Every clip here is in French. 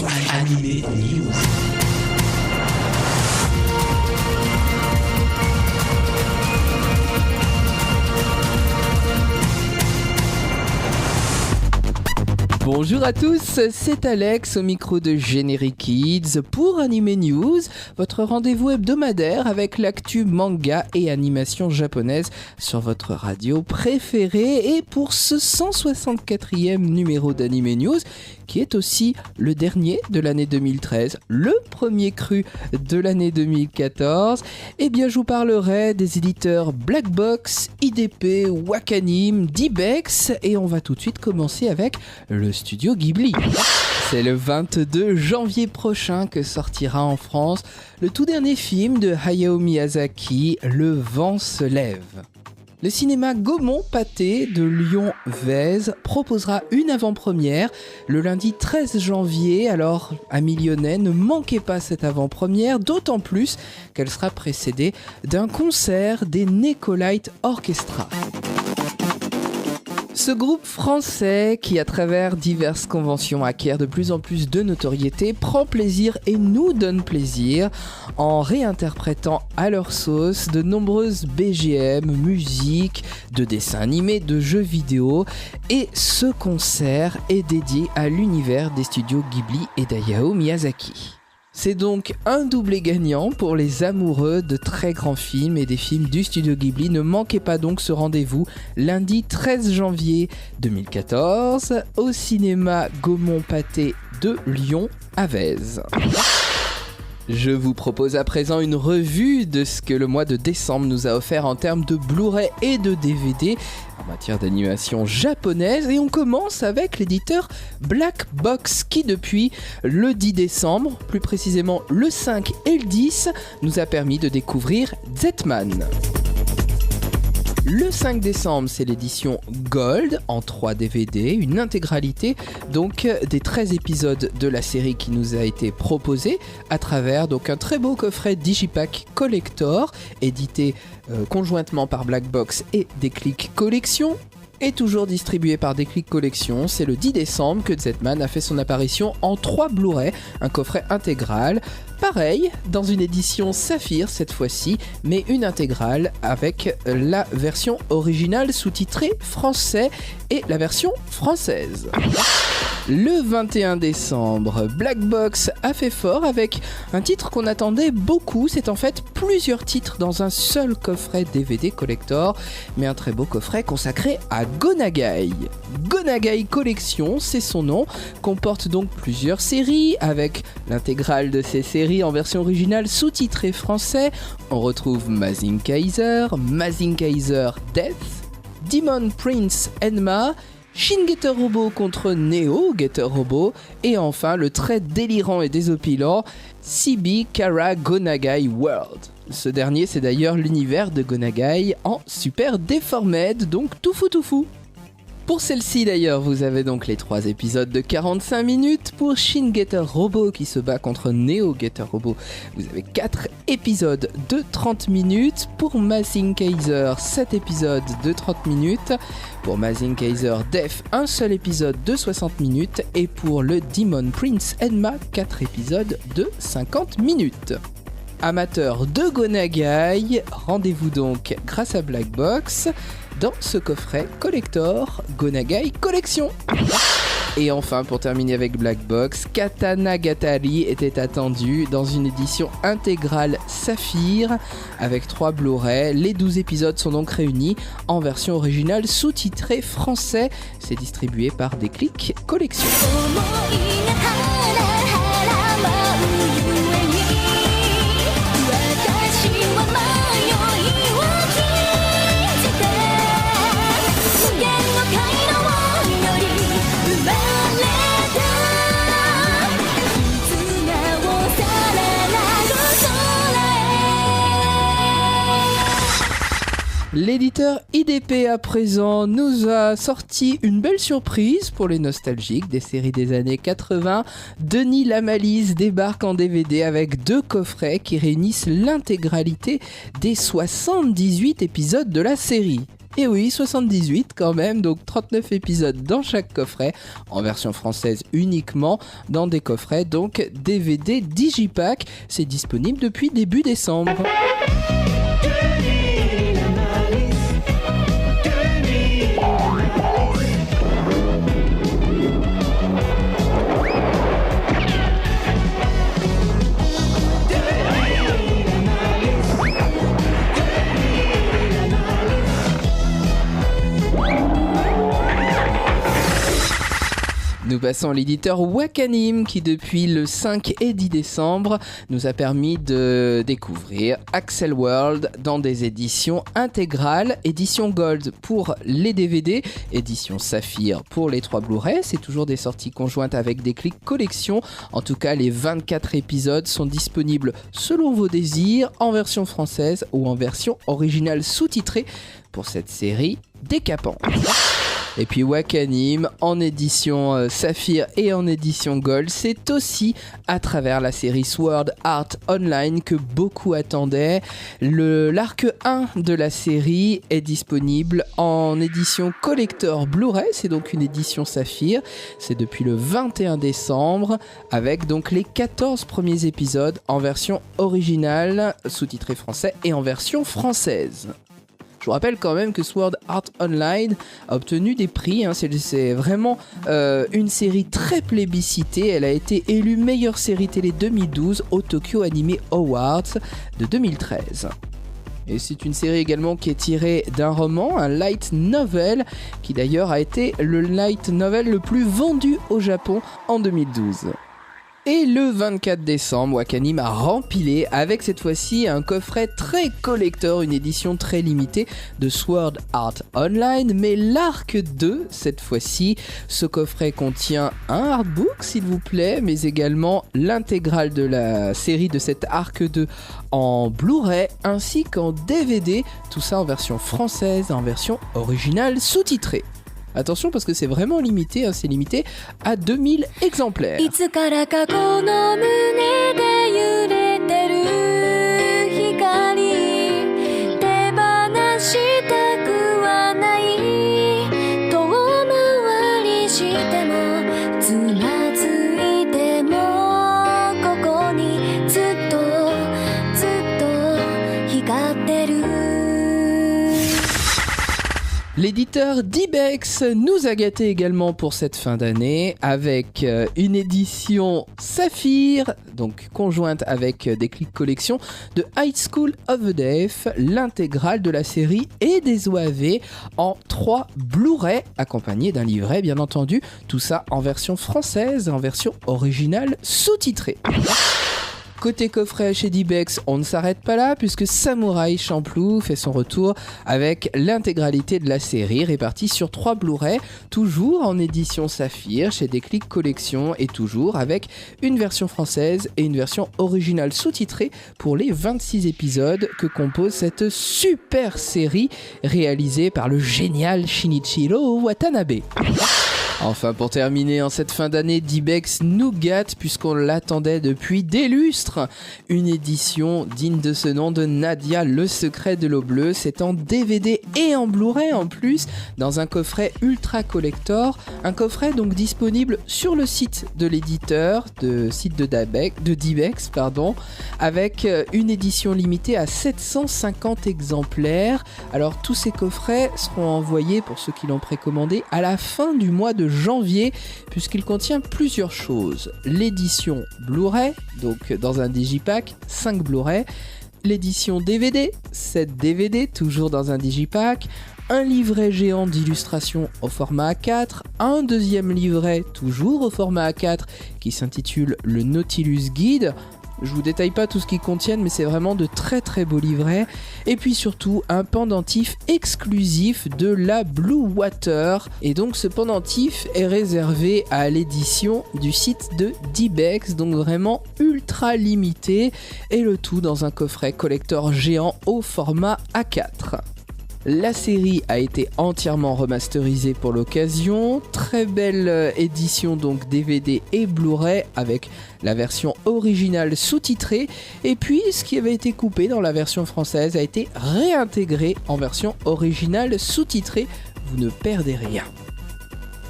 Animé News. Bonjour à tous, c'est Alex au micro de Generic Kids pour Anime News, votre rendez-vous hebdomadaire avec l'actu manga et animation japonaise sur votre radio préférée. Et pour ce 164e numéro d'Anime News, qui est aussi le dernier de l'année 2013, le premier cru de l'année 2014, eh bien je vous parlerai des éditeurs Black Box, IDP, Wakanim, D-BEX, et on va tout de suite commencer avec le studio Ghibli. C'est le 22 janvier prochain que sortira en France le tout dernier film de Hayao Miyazaki, Le vent se lève. Le cinéma Gaumont-Pathé de Lyon-Vèze proposera une avant-première le lundi 13 janvier. Alors, amis lyonnais, ne manquez pas cette avant-première, d'autant plus qu'elle sera précédée d'un concert des Necolite Orchestra. Ce groupe français, qui à travers diverses conventions acquiert de plus en plus de notoriété, prend plaisir et nous donne plaisir en réinterprétant à leur sauce de nombreuses BGM, musique, de dessins animés, de jeux vidéo. Et ce concert est dédié à l'univers des studios Ghibli et d'Hayao Miyazaki. C'est donc un doublé gagnant pour les amoureux de très grands films et des films du studio Ghibli. Ne manquez pas donc ce rendez-vous lundi 13 janvier 2014 au cinéma Gaumont-Pathé de Lyon à Vèze. Je vous propose à présent une revue de ce que le mois de décembre nous a offert en termes de Blu-ray et de DVD en matière d'animation japonaise. Et on commence avec l'éditeur Black Box qui depuis le 10 décembre, plus précisément le 5 et le 10, nous a permis de découvrir Zetman. Le 5 décembre, c'est l'édition Gold en 3 DVD, une intégralité donc des 13 épisodes de la série qui nous a été proposée à travers donc un très beau coffret Digipack Collector édité conjointement par Black Box et Déclic Collection. Et toujours distribué par Déclic Collection, c'est le 10 décembre que Zetman a fait son apparition en 3 Blu-ray, un coffret intégral. Pareil, dans une édition Saphir cette fois-ci, mais une intégrale avec la version originale sous-titrée français et la version française. Le 21 décembre, Black Box a fait fort avec un titre qu'on attendait beaucoup. C'est en fait plusieurs titres dans un seul coffret DVD collector, mais un très beau coffret consacré à Go Nagai. Go Nagai Collection, c'est son nom, comporte donc plusieurs séries avec l'intégrale de ces séries en version originale sous-titrée français. On retrouve Mazing Kaiser, Mazing Kaiser Death, Demon Prince Enma, Shin Getter Robo contre Neo Getter Robo, et enfin le très délirant et désopilant CB Kara Go Nagai World. Ce dernier, c'est d'ailleurs l'univers de Go Nagai en Super Deformed, donc tout fou. Pour celle-ci d'ailleurs, vous avez donc les 3 épisodes de 45 minutes. Pour Shin Getter Robo qui se bat contre Neo Getter Robo, vous avez 4 épisodes de 30 minutes. Pour Mazing Kaiser, 7 épisodes de 30 minutes. Pour Mazing Kaiser Death, un seul épisode de 60 minutes. Et pour le Demon Prince Enma, 4 épisodes de 50 minutes. Amateurs de Go Nagai, rendez-vous donc grâce à Black Box dans ce coffret collector Go Nagai Collection. Et enfin, pour terminer avec Black Box, Katana Gatari était attendu dans une édition intégrale Saphir avec 3 Blu-ray. Les 12 épisodes sont donc réunis en version originale sous-titrée français. C'est distribué par Déclic Collection. L'éditeur IDP à présent nous a sorti une belle surprise pour les nostalgiques des séries des années 80. Denis Lamalise débarque en DVD avec 2 coffrets qui réunissent l'intégralité des 78 épisodes de la série. Et oui, 78 quand même, donc 39 épisodes dans chaque coffret, en version française uniquement, dans des coffrets donc DVD Digipack. C'est disponible depuis début décembre. Nous passons à l'éditeur Wakanim qui depuis le 5 et 10 décembre nous a permis de découvrir Accel World dans des éditions intégrales, édition Gold pour les DVD, édition Saphir pour les 3 Blu-ray. C'est toujours des sorties conjointes avec des clics collection. En tout cas, les 24 épisodes sont disponibles selon vos désirs en version française ou en version originale sous-titrée pour cette série décapante. Et puis Wakanim en édition Saphir et en édition Gold, c'est aussi à travers la série Sword Art Online que beaucoup attendaient. L'arc 1 de la série est disponible en édition collector Blu-ray, c'est donc une édition Saphir, c'est depuis le 21 décembre avec donc les 14 premiers épisodes en version originale sous-titrée français et en version française. Je vous rappelle quand même que Sword Art Online a obtenu des prix, c'est vraiment une série très plébiscitée. Elle a été élue meilleure série télé 2012 au Tokyo Anime Awards de 2013. Et c'est une série également qui est tirée d'un roman, un light novel, qui d'ailleurs a été le light novel le plus vendu au Japon en 2012. Et le 24 décembre, Wakanim a rempilé avec cette fois-ci un coffret très collector, une édition très limitée de Sword Art Online, mais l'arc 2 cette fois-ci. Ce coffret contient un artbook s'il vous plaît, mais également l'intégrale de la série de cet arc 2 en Blu-ray ainsi qu'en DVD, tout ça en version française, en version originale sous-titrée. Attention parce que c'est vraiment limité, c'est limité à 2000 exemplaires. L'éditeur Dybex nous a gâtés également pour cette fin d'année avec une édition Saphir, donc conjointe avec des clics collection de High School of the Deaf, l'intégrale de la série et des OAV en 3 Blu-ray, accompagné d'un livret bien entendu, tout ça en version française, en version originale sous-titrée. Côté coffret chez Dybex, on ne s'arrête pas là puisque Samouraï Champloo fait son retour avec l'intégralité de la série répartie sur 3 Blu-ray, toujours en édition Saphir chez Déclic Collection et toujours avec une version française et une version originale sous-titrée pour les 26 épisodes que compose cette super série réalisée par le génial Shinichiro Watanabe. Enfin, pour terminer en cette fin d'année, Dybex nous gâte puisqu'on l'attendait depuis des lustres. Une édition digne de ce nom de Nadia, le secret de l'eau bleue. C'est en DVD et en Blu-ray en plus, dans un coffret ultra collector. Un coffret donc disponible sur le site de l'éditeur, site de Dybex, avec une édition limitée à 750 exemplaires. Alors tous ces coffrets seront envoyés, pour ceux qui l'ont précommandé, à la fin du mois de janvier, puisqu'il contient plusieurs choses. L'édition Blu-ray, donc dans un digipack, 5 Blu-ray. L'édition DVD, 7 DVD, toujours dans un digipack. Un livret géant d'illustration au format A4, un deuxième livret toujours au format A4 qui s'intitule le Nautilus Guide. Je vous détaille pas tout ce qu'ils contiennent, mais c'est vraiment de très très beaux livrets. Et puis surtout un pendentif exclusif de la Blue Water. Et donc ce pendentif est réservé à l'édition du site de Dybex, donc vraiment ultra limité. Et le tout dans un coffret collector géant au format A4. La série a été entièrement remasterisée pour l'occasion, très belle édition donc DVD et Blu-ray avec la version originale sous-titrée, et puis ce qui avait été coupé dans la version française a été réintégré en version originale sous-titrée, vous ne perdez rien.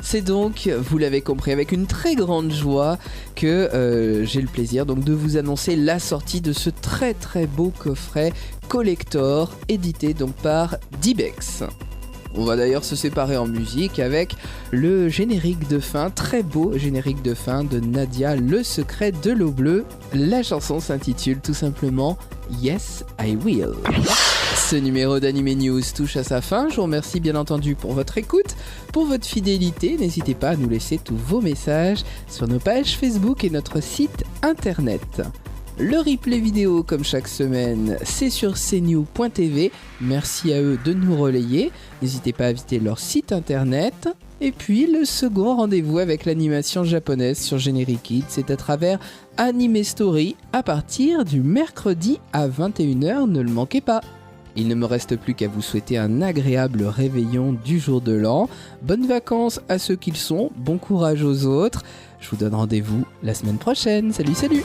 C'est donc, vous l'avez compris, avec une très grande joie que j'ai le plaisir donc de vous annoncer la sortie de ce très très beau coffret collector édité donc par Dybex. On va d'ailleurs se séparer en musique avec le générique de fin, très beau générique de fin de Nadia, Le Secret de l'eau bleue. La chanson s'intitule tout simplement Yes, I Will. Ce numéro d'Anime News touche à sa fin. Je vous remercie bien entendu pour votre écoute, pour votre fidélité. N'hésitez pas à nous laisser tous vos messages sur nos pages Facebook et notre site internet. Le replay vidéo, comme chaque semaine, c'est sur cnew.tv. Merci à eux de nous relayer. N'hésitez pas à visiter leur site internet. Et puis, le second rendez-vous avec l'animation japonaise sur Generic Kids, c'est à travers Anime Story à partir du mercredi à 21h. Ne le manquez pas. Il ne me reste plus qu'à vous souhaiter un agréable réveillon du jour de l'an. Bonnes vacances à ceux qui le sont, bon courage aux autres. Je vous donne rendez-vous la semaine prochaine. Salut, salut!